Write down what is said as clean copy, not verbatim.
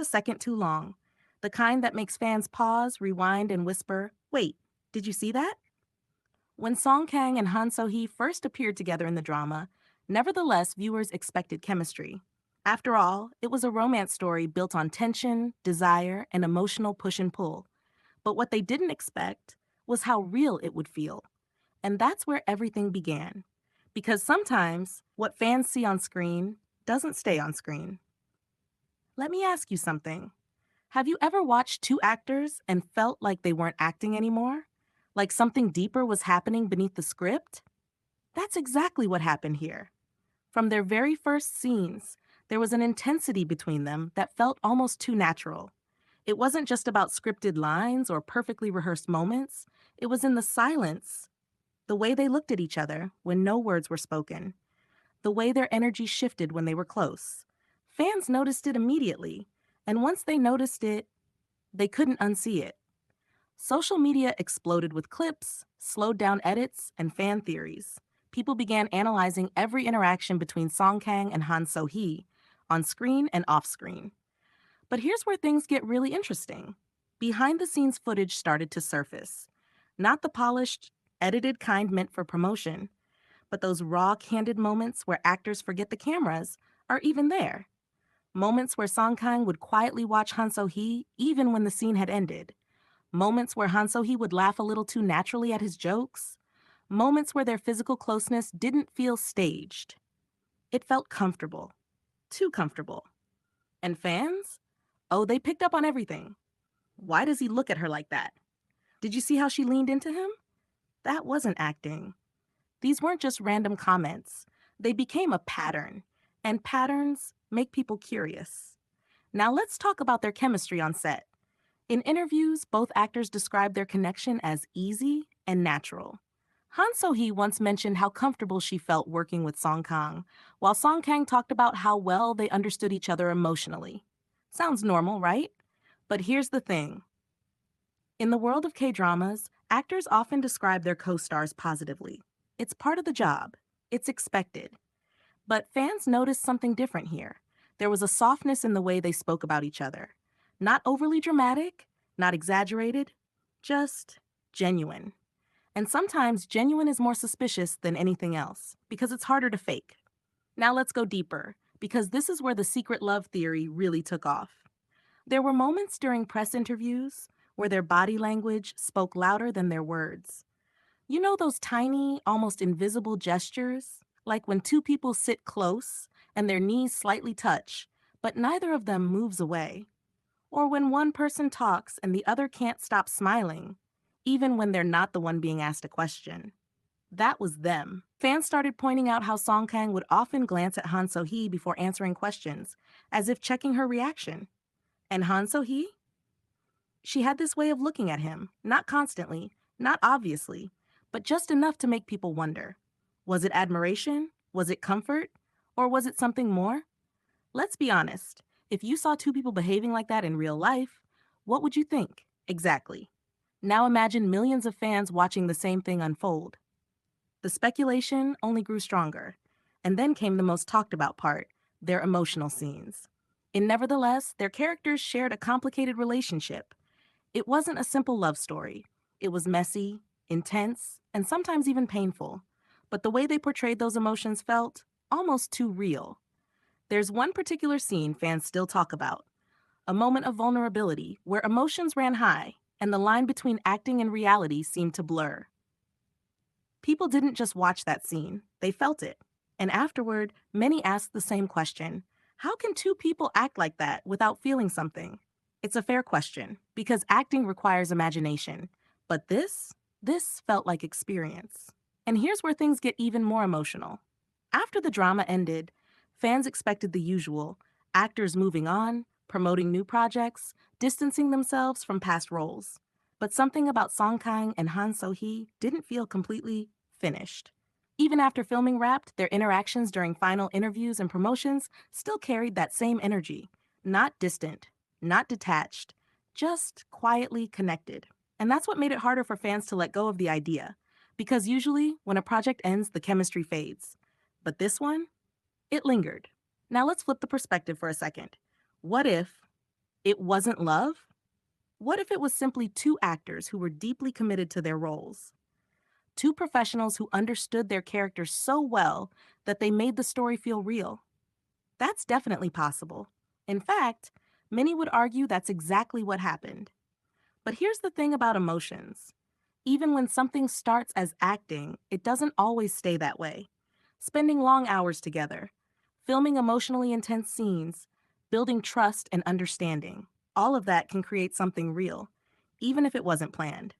a second too long. The kind that makes fans pause, rewind, and whisper, "Wait, did you see that?" When Song Kang and Han So-hee first appeared together in the drama, nevertheless, viewers expected chemistry. After all, it was a romance story built on tension, desire, and emotional push and pull. But what they didn't expect was how real it would feel. And that's where everything began. Because sometimes what fans see on screen doesn't stay on screen. Let me ask you something. Have you ever watched two actors and felt like they weren't acting anymore? Like something deeper was happening beneath the script? That's exactly what happened here. From their very first scenes, there was an intensity between them that felt almost too natural. It wasn't just about scripted lines or perfectly rehearsed moments, it was in the silence, the way they looked at each other when no words were spoken, the way their energy shifted when they were close. Fans noticed it immediately, and once they noticed it, they couldn't unsee it. Social media exploded with clips, slowed down edits, and fan theories. People began analyzing every interaction between Song Kang and Han So-hee, on screen and off screen. But here's where things get really interesting. Behind the scenes footage started to surface. Not the polished, edited kind meant for promotion, but those raw, candid moments where actors forget the cameras are even there. Moments where Song Kang would quietly watch Han So-hee even when the scene had ended. Moments where Han So-hee would laugh a little too naturally at his jokes. Moments where their physical closeness didn't feel staged. It felt comfortable. Too comfortable. And fans? Oh, they picked up on everything. Why does he look at her like that? Did you see how she leaned into him? That wasn't acting. These weren't just random comments. They became a pattern. And patterns make people curious. Now let's talk about their chemistry on set. In interviews, both actors described their connection as easy and natural. Han So-hee once mentioned how comfortable she felt working with Song Kang, while Song Kang talked about how well they understood each other emotionally. Sounds normal, right? But here's the thing. In the world of K-dramas, actors often describe their co-stars positively. It's part of the job. It's expected. But fans noticed something different here. There was a softness in the way they spoke about each other. Not overly dramatic, not exaggerated, just genuine. And sometimes genuine is more suspicious than anything else because it's harder to fake. Now let's go deeper, because this is where the secret love theory really took off. There were moments during press interviews where their body language spoke louder than their words. You know those tiny, almost invisible gestures? Like when two people sit close and their knees slightly touch, but neither of them moves away. Or when one person talks and the other can't stop smiling, even when they're not the one being asked a question. That was them. Fans started pointing out how Song Kang would often glance at Han So-hee before answering questions, as if checking her reaction. And Han So-hee? She had this way of looking at him, not constantly, not obviously, but just enough to make people wonder. Was it admiration? Was it comfort? Or was it something more? Let's be honest. If you saw two people behaving like that in real life, what would you think? Exactly. Now imagine millions of fans watching the same thing unfold. The speculation only grew stronger. And then came the most talked about part, their emotional scenes. In Nevertheless, their characters shared a complicated relationship. It wasn't a simple love story. It was messy, intense, and sometimes even painful. But the way they portrayed those emotions felt almost too real. There's one particular scene fans still talk about, a moment of vulnerability where emotions ran high and the line between acting and reality seemed to blur. People didn't just watch that scene, they felt it. And afterward, many asked the same question. How can two people act like that without feeling something? It's a fair question, because acting requires imagination. But this felt like experience. And here's where things get even more emotional. After the drama ended, fans expected the usual, actors moving on, promoting new projects, distancing themselves from past roles. But something about Song Kang and Han So-hee didn't feel completely finished. Even after filming wrapped, their interactions during final interviews and promotions still carried that same energy. Not distant, not detached, just quietly connected. And that's what made it harder for fans to let go of the idea. Because usually, when a project ends, the chemistry fades. But this one, it lingered. Now let's flip the perspective for a second. What if It wasn't love? What if it was simply two actors who were deeply committed to their roles? Two professionals who understood their characters so well that they made the story feel real? That's definitely possible. In fact, many would argue that's exactly what happened. But here's the thing about emotions. Even when something starts as acting, it doesn't always stay that way. Spending long hours together, filming emotionally intense scenes, building trust and understanding, all of that can create something real, even if it wasn't planned.